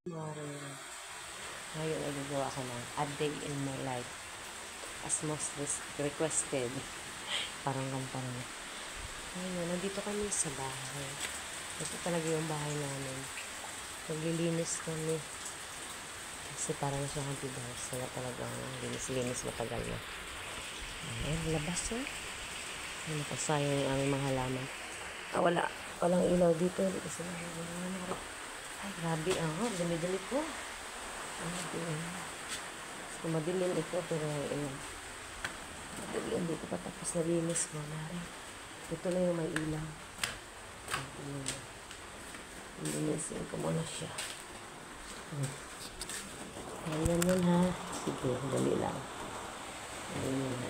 Morning. Ngayon ay gagawa ko ng A Day in My Life as most requested. Parang kanta na. Ngayon, nandito kami sa bahay. Ito talaga yung bahay namin. Naglilinis kami. Kasi parang siya happy house. Wala talagang linis-linis matagal na. Ayan, labas oh. Nakasayang yung aming mga halaman. Walang ilaw dito. Kasi ay, grabe. Dami-dami ko. So, madilim ito, pero madilim. Hindi ko pa tapos nalinis ko. Ito na yung may ilaw. Linisin ko muna siya. Ayan yan ha. Sige, dali lang. Ayan.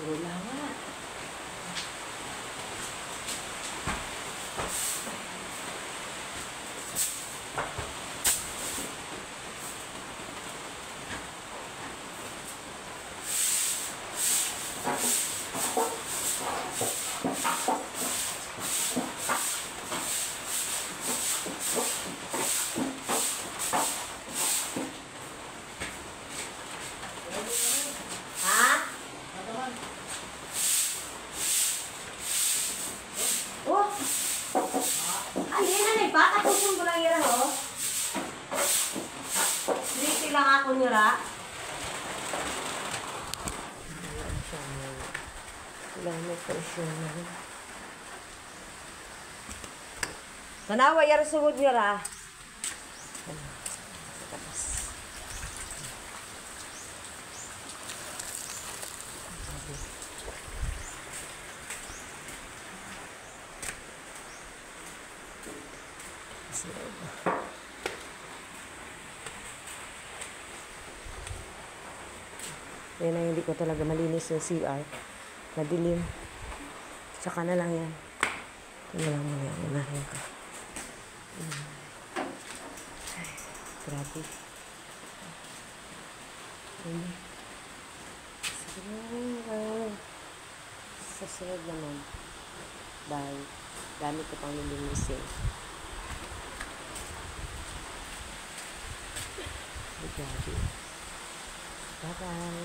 Puro lawat. Oh, ayun na ni ba? Tapusin ko lang yan, oh. Dito lang ako nira. May presyon na rin. Tanawa, yara sugod nira. Yan na hindi ko talaga malinis yung CR. Madilim. Tsaka na lang yan. Ito na lang muna yan. Unahin ko. Ay, grabe. Sa sunod naman. Bye. Dami ko pang nilinisin. Grabe. Bye-bye.